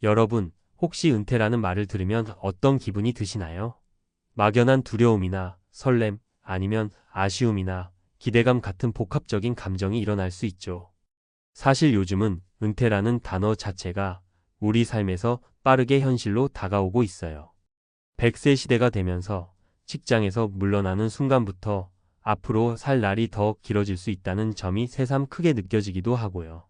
여러분, 혹시 은퇴라는 말을 들으면 어떤 기분이 드시나요? 막연한 두려움이나 설렘, 아니면 아쉬움이나 기대감 같은 복합적인 감정이 일어날 수 있죠. 사실 요즘은 은퇴라는 단어 자체가 우리 삶에서 빠르게 현실로 다가오고 있어요. 100세 시대가 되면서 직장에서 물러나는 순간부터 앞으로 살 날이 더 길어질 수 있다는 점이 새삼 크게 느껴지기도 하고요.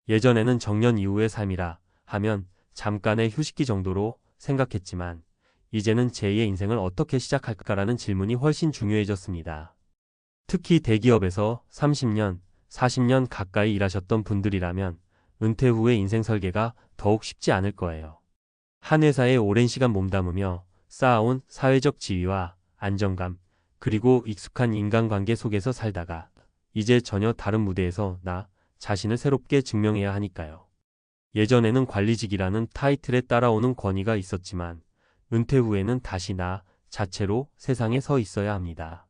예전에는 정년 이후의 삶이라 하면 잠깐의 휴식기 정도로 생각했지만 이제는 제2의 인생을 어떻게 시작할까라는 질문이 훨씬 중요해졌습니다. 특히 대기업에서 30년, 40년 가까이 일하셨던 분들이라면 은퇴 후의 인생 설계가 더욱 쉽지 않을 거예요. 한 회사에 오랜 시간 몸담으며 쌓아온 사회적 지위와 안정감, 그리고 익숙한 인간관계 속에서 살다가 이제 전혀 다른 무대에서 나 자신을 새롭게 증명해야 하니까요. 예전에는 관리직이라는 타이틀에 따라오는 권위가 있었지만 은퇴 후에는 다시 나 자체로 세상에 서 있어야 합니다.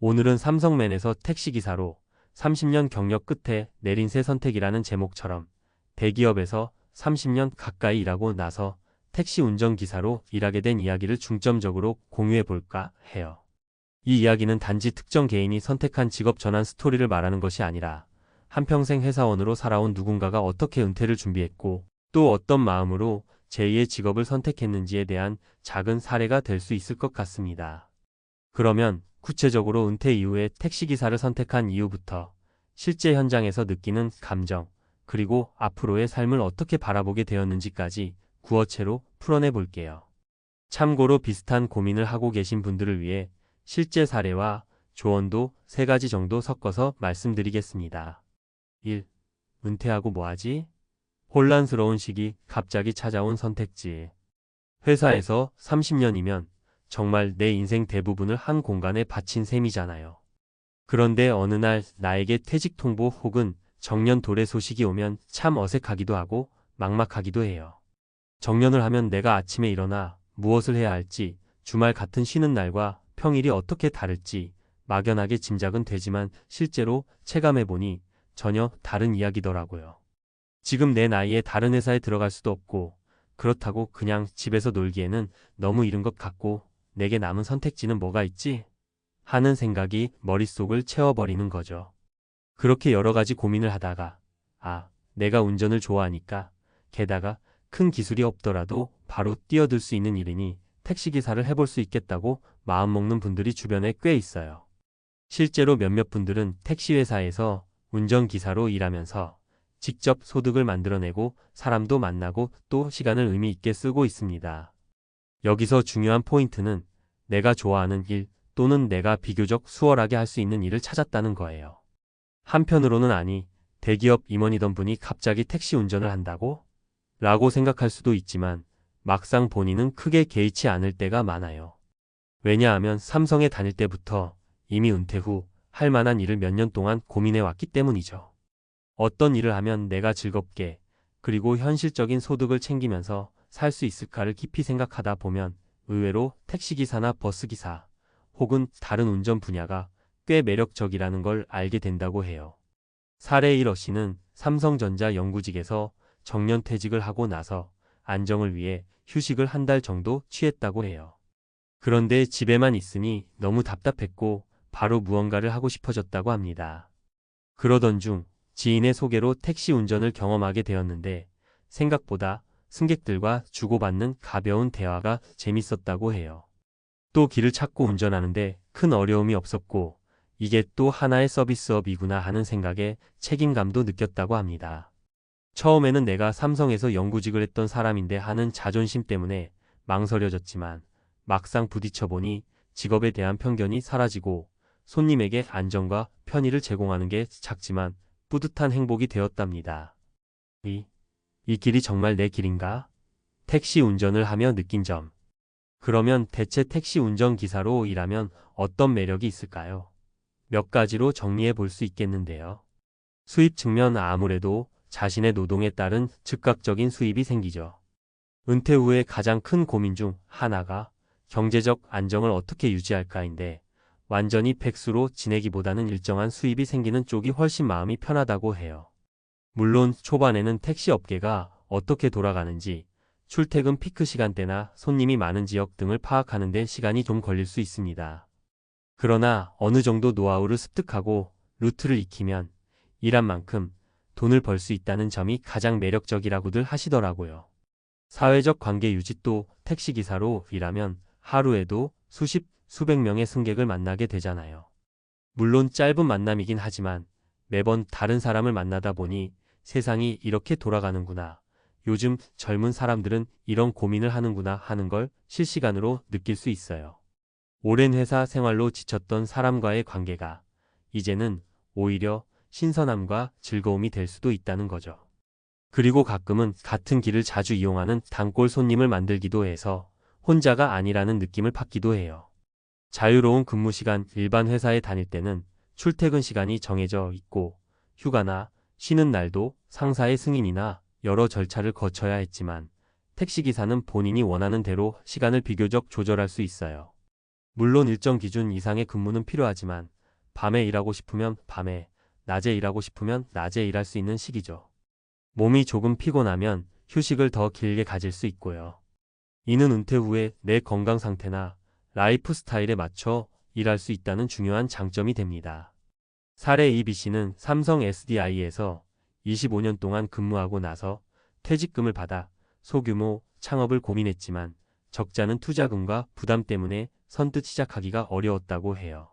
오늘은 삼성맨에서 택시기사로 30년 경력 끝에 내린 새 선택이라는 제목처럼 대기업에서 30년 가까이 일하고 나서 택시 운전기사로 일하게 된 이야기를 중점적으로 공유해 볼까 해요. 이 이야기는 단지 특정 개인이 선택한 직업 전환 스토리를 말하는 것이 아니라 한평생 회사원으로 살아온 누군가가 어떻게 은퇴를 준비했고 또 어떤 마음으로 제2의 직업을 선택했는지에 대한 작은 사례가 될 수 있을 것 같습니다. 그러면 구체적으로 은퇴 이후에 택시기사를 선택한 이유부터 실제 현장에서 느끼는 감정, 그리고 앞으로의 삶을 어떻게 바라보게 되었는지까지 구어체로 풀어내 볼게요. 참고로 비슷한 고민을 하고 계신 분들을 위해 실제 사례와 조언도 3가지 정도 섞어서 말씀드리겠습니다. 1. 은퇴하고 뭐하지? 혼란스러운 시기, 갑자기 찾아온 선택지. 회사에서 30년이면 정말 내 인생 대부분을 한 공간에 바친 셈이잖아요. 그런데 어느 날 나에게 퇴직 통보 혹은 정년 도래 소식이 오면 참 어색하기도 하고 막막하기도 해요. 정년을 하면 내가 아침에 일어나 무엇을 해야 할지, 주말 같은 쉬는 날과 평일이 어떻게 다를지 막연하게 짐작은 되지만 실제로 체감해보니 전혀 다른 이야기더라고요. 지금 내 나이에 다른 회사에 들어갈 수도 없고 그렇다고 그냥 집에서 놀기에는 너무 이른 것 같고 내게 남은 선택지는 뭐가 있지? 하는 생각이 머릿속을 채워버리는 거죠. 그렇게 여러 가지 고민을 하다가 내가 운전을 좋아하니까 게다가 큰 기술이 없더라도 바로 뛰어들 수 있는 일이니 택시기사를 해볼 수 있겠다고 마음먹는 분들이 주변에 꽤 있어요. 실제로 몇몇 분들은 택시회사에서 운전기사로 일하면서 직접 소득을 만들어내고 사람도 만나고 또 시간을 의미 있게 쓰고 있습니다. 여기서 중요한 포인트는 내가 좋아하는 일 또는 내가 비교적 수월하게 할 수 있는 일을 찾았다는 거예요. 한편으로는 대기업 임원이던 분이 갑자기 택시 운전을 한다고? 라고 생각할 수도 있지만 막상 본인은 크게 개의치 않을 때가 많아요. 왜냐하면 삼성에 다닐 때부터 이미 은퇴 후 할 만한 일을 몇 년 동안 고민해 왔기 때문이죠. 어떤 일을 하면 내가 즐겁게 그리고 현실적인 소득을 챙기면서 살 수 있을까를 깊이 생각하다 보면 의외로 택시기사나 버스기사 혹은 다른 운전 분야가 꽤 매력적이라는 걸 알게 된다고 해요. 사례 1호 씨는 삼성전자 연구직에서 정년퇴직을 하고 나서 안정을 위해 휴식을 1달 정도 취했다고 해요. 그런데 집에만 있으니 너무 답답했고 바로 무언가를 하고 싶어졌다고 합니다. 그러던 중 지인의 소개로 택시 운전을 경험하게 되었는데 생각보다 승객들과 주고받는 가벼운 대화가 재밌었다고 해요. 또 길을 찾고 운전하는데 큰 어려움이 없었고 이게 또 하나의 서비스업이구나 하는 생각에 책임감도 느꼈다고 합니다. 처음에는 내가 삼성에서 연구직을 했던 사람인데 하는 자존심 때문에 망설여졌지만 막상 부딪혀보니 직업에 대한 편견이 사라지고 손님에게 안정과 편의를 제공하는 게 작지만 뿌듯한 행복이 되었답니다. 이 길이 정말 내 길인가? 택시 운전을 하며 느낀 점. 그러면 대체 택시 운전기사로 일하면 어떤 매력이 있을까요? 몇 가지로 정리해 볼 수 있겠는데요. 수입 측면 아무래도 자신의 노동에 따른 즉각적인 수입이 생기죠. 은퇴 후에 가장 큰 고민 중 하나가 경제적 안정을 어떻게 유지할까인데 완전히 백수로 지내기보다는 일정한 수입이 생기는 쪽이 훨씬 마음이 편하다고 해요. 물론 초반에는 택시 업계가 어떻게 돌아가는지 출퇴근 피크 시간대나 손님이 많은 지역 등을 파악하는 데 시간이 좀 걸릴 수 있습니다. 그러나 어느 정도 노하우를 습득하고 루트를 익히면 일한 만큼 돈을 벌 수 있다는 점이 가장 매력적이라고들 하시더라고요. 사회적 관계 유지 또 택시기사로 일하면 하루에도 수십, 수백 명의 승객을 만나게 되잖아요. 물론 짧은 만남이긴 하지만 매번 다른 사람을 만나다 보니 세상이 이렇게 돌아가는구나. 요즘 젊은 사람들은 이런 고민을 하는구나 하는 걸 실시간으로 느낄 수 있어요. 오랜 회사 생활로 지쳤던 사람과의 관계가 이제는 오히려 신선함과 즐거움이 될 수도 있다는 거죠. 그리고 가끔은 같은 길을 자주 이용하는 단골 손님을 만들기도 해서 혼자가 아니라는 느낌을 받기도 해요. 자유로운 근무 시간 일반 회사에 다닐 때는 출퇴근 시간이 정해져 있고 휴가나 쉬는 날도 상사의 승인이나 여러 절차를 거쳐야 했지만 택시기사는 본인이 원하는 대로 시간을 비교적 조절할 수 있어요. 물론 일정 기준 이상의 근무는 필요하지만 밤에 일하고 싶으면 밤에, 낮에 일하고 싶으면 낮에 일할 수 있는 시기죠. 몸이 조금 피곤하면 휴식을 더 길게 가질 수 있고요. 이는 은퇴 후에 내 건강 상태나 라이프 스타일에 맞춰 일할 수 있다는 중요한 장점이 됩니다. 사례 이 B씨는 삼성 SDI에서 25년 동안 근무하고 나서 퇴직금을 받아 소규모 창업을 고민했지만 적잖은 투자금과 부담 때문에 선뜻 시작하기가 어려웠다고 해요.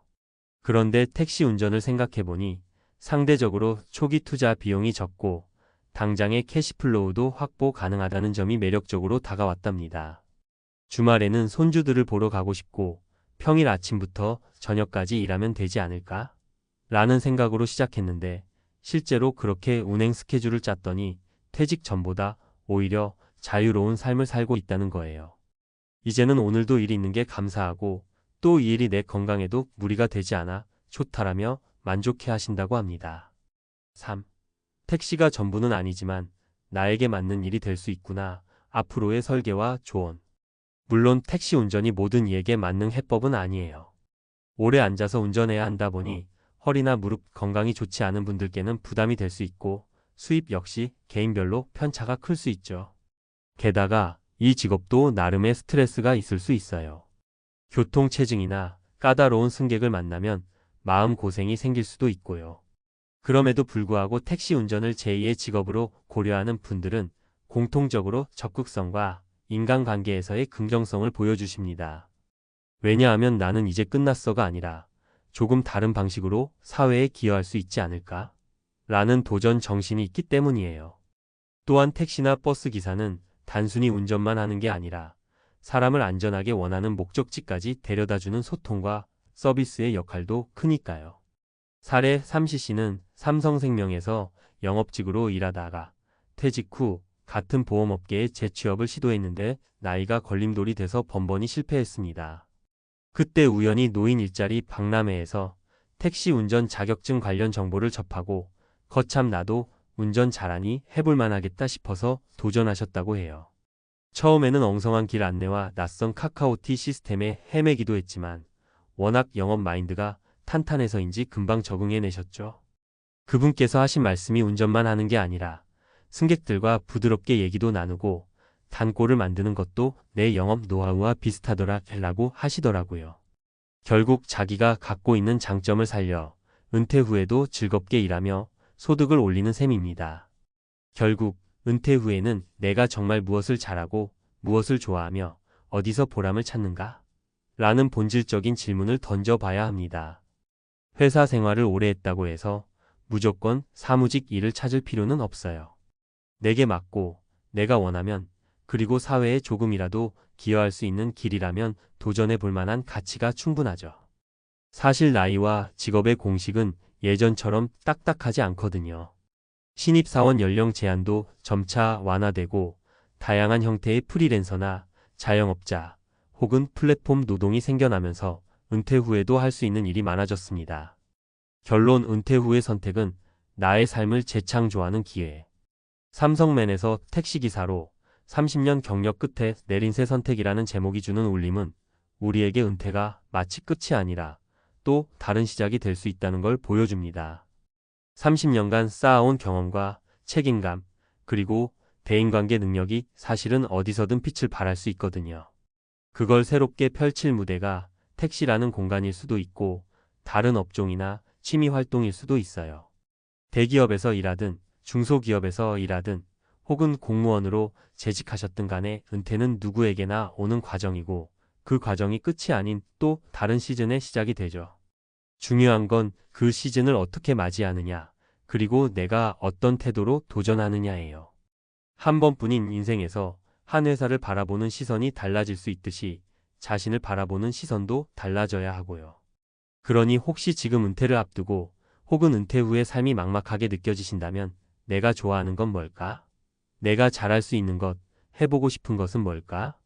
그런데 택시 운전을 생각해보니 상대적으로 초기 투자 비용이 적고 당장의 캐시플로우도 확보 가능하다는 점이 매력적으로 다가왔답니다. 주말에는 손주들을 보러 가고 싶고 평일 아침부터 저녁까지 일하면 되지 않을까? 라는 생각으로 시작했는데 실제로 그렇게 운행 스케줄을 짰더니 퇴직 전보다 오히려 자유로운 삶을 살고 있다는 거예요. 이제는 오늘도 일이 있는 게 감사하고 또 이 일이 내 건강에도 무리가 되지 않아 좋다라며 만족해 하신다고 합니다. 3. 택시가 전부는 아니지만 나에게 맞는 일이 될 수 있구나. 앞으로의 설계와 조언. 물론 택시 운전이 모든 이에게 맞는 해법은 아니에요. 오래 앉아서 운전해야 한다 보니 허리나 무릎 건강이 좋지 않은 분들께는 부담이 될 수 있고 수입 역시 개인별로 편차가 클 수 있죠. 게다가 이 직업도 나름의 스트레스가 있을 수 있어요. 교통체증이나 까다로운 승객을 만나면 마음고생이 생길 수도 있고요. 그럼에도 불구하고 택시 운전을 제2의 직업으로 고려하는 분들은 공통적으로 적극성과 인간관계에서의 긍정성을 보여주십니다. 왜냐하면 나는 이제 끝났어가 아니라 조금 다른 방식으로 사회에 기여할 수 있지 않을까? 라는 도전 정신이 있기 때문이에요. 또한 택시나 버스 기사는 단순히 운전만 하는 게 아니라 사람을 안전하게 원하는 목적지까지 데려다주는 소통과 서비스의 역할도 크니까요. 사례 3CC는 삼성생명에서 영업직으로 일하다가 퇴직 후 같은 보험업계에 재취업을 시도했는데 나이가 걸림돌이 돼서 번번이 실패했습니다. 그때 우연히 노인 일자리 박람회에서 택시 운전 자격증 관련 정보를 접하고 거참 나도 운전 잘하니 해볼만 하겠다 싶어서 도전하셨다고 해요. 처음에는 엉성한 길 안내와 낯선 카카오티 시스템에 헤매기도 했지만 워낙 영업 마인드가 탄탄해서인지 금방 적응해내셨죠. 그분께서 하신 말씀이 운전만 하는 게 아니라 승객들과 부드럽게 얘기도 나누고 단골을 만드는 것도 내 영업 노하우와 비슷하더라라고 하시더라고요. 결국 자기가 갖고 있는 장점을 살려 은퇴 후에도 즐겁게 일하며 소득을 올리는 셈입니다. 결국 은퇴 후에는 내가 정말 무엇을 잘하고 무엇을 좋아하며 어디서 보람을 찾는가? 라는 본질적인 질문을 던져봐야 합니다. 회사 생활을 오래 했다고 해서 무조건 사무직 일을 찾을 필요는 없어요. 내게 맞고 내가 원하면 그리고 사회에 조금이라도 기여할 수 있는 길이라면 도전해 볼 만한 가치가 충분하죠. 사실 나이와 직업의 공식은 예전처럼 딱딱하지 않거든요. 신입사원 연령 제한도 점차 완화되고 다양한 형태의 프리랜서나 자영업자 혹은 플랫폼 노동이 생겨나면서 은퇴 후에도 할 수 있는 일이 많아졌습니다. 결론 은퇴 후의 선택은 나의 삶을 재창조하는 기회. 삼성맨에서 택시기사로 30년 경력 끝에 내린 새 선택이라는 제목이 주는 울림은 우리에게 은퇴가 마치 끝이 아니라 또 다른 시작이 될 수 있다는 걸 보여줍니다. 30년간 쌓아온 경험과 책임감, 그리고 대인관계 능력이 사실은 어디서든 빛을 발할 수 있거든요. 그걸 새롭게 펼칠 무대가 택시라는 공간일 수도 있고 다른 업종이나 취미 활동일 수도 있어요. 대기업에서 일하든 중소기업에서 일하든 혹은 공무원으로 재직하셨든 간에 은퇴는 누구에게나 오는 과정이고 그 과정이 끝이 아닌 또 다른 시즌의 시작이 되죠. 중요한 건 그 시즌을 어떻게 맞이하느냐, 그리고 내가 어떤 태도로 도전하느냐예요. 한 번뿐인 인생에서 한 회사를 바라보는 시선이 달라질 수 있듯이 자신을 바라보는 시선도 달라져야 하고요. 그러니 혹시 지금 은퇴를 앞두고 혹은 은퇴 후의 삶이 막막하게 느껴지신다면 내가 좋아하는 건 뭘까? 내가 잘할 수 있는 것, 해보고 싶은 것은 뭘까?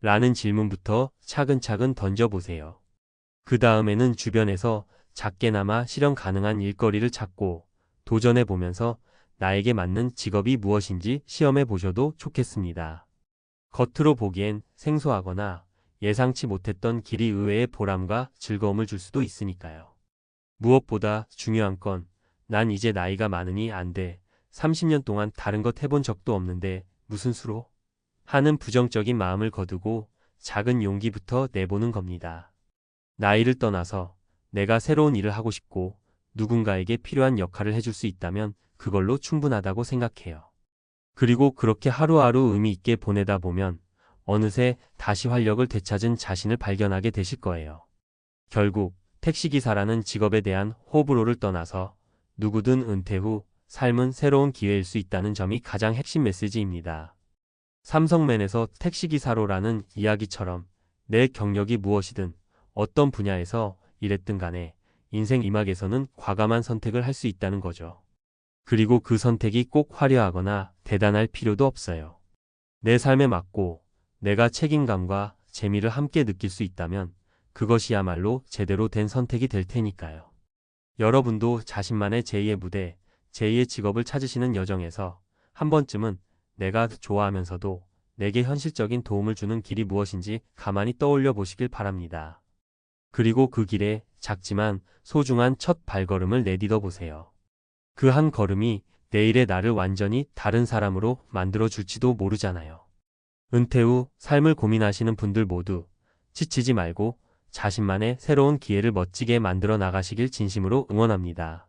라는 질문부터 차근차근 던져보세요. 그 다음에는 주변에서 작게나마 실현 가능한 일거리를 찾고 도전해 보면서 나에게 맞는 직업이 무엇인지 시험해 보셔도 좋겠습니다. 겉으로 보기엔 생소하거나 예상치 못했던 길이 의외의 보람과 즐거움을 줄 수도 있으니까요. 무엇보다 중요한 건 난 이제 나이가 많으니 안 돼. 30년 동안 다른 것 해본 적도 없는데 무슨 수로? 하는 부정적인 마음을 거두고 작은 용기부터 내보는 겁니다. 나이를 떠나서 내가 새로운 일을 하고 싶고 누군가에게 필요한 역할을 해줄 수 있다면 그걸로 충분하다고 생각해요. 그리고 그렇게 하루하루 의미 있게 보내다 보면 어느새 다시 활력을 되찾은 자신을 발견하게 되실 거예요. 결국 택시기사라는 직업에 대한 호불호를 떠나서 누구든 은퇴 후 삶은 새로운 기회일 수 있다는 점이 가장 핵심 메시지입니다. 삼성맨에서 택시기사로라는 이야기처럼 내 경력이 무엇이든 어떤 분야에서 일했든 간에 인생 이막에서는 과감한 선택을 할 수 있다는 거죠. 그리고 그 선택이 꼭 화려하거나 대단할 필요도 없어요. 내 삶에 맞고 내가 책임감과 재미를 함께 느낄 수 있다면 그것이야말로 제대로 된 선택이 될 테니까요. 여러분도 자신만의 제2의 무대, 제2의 직업을 찾으시는 여정에서 한 번쯤은 내가 좋아하면서도 내게 현실적인 도움을 주는 길이 무엇인지 가만히 떠올려 보시길 바랍니다. 그리고 그 길에 작지만 소중한 첫 발걸음을 내딛어 보세요. 그 한 걸음이 내일의 나를 완전히 다른 사람으로 만들어 줄지도 모르잖아요. 은퇴 후 삶을 고민하시는 분들 모두 지치지 말고 자신만의 새로운 기회를 멋지게 만들어 나가시길 진심으로 응원합니다.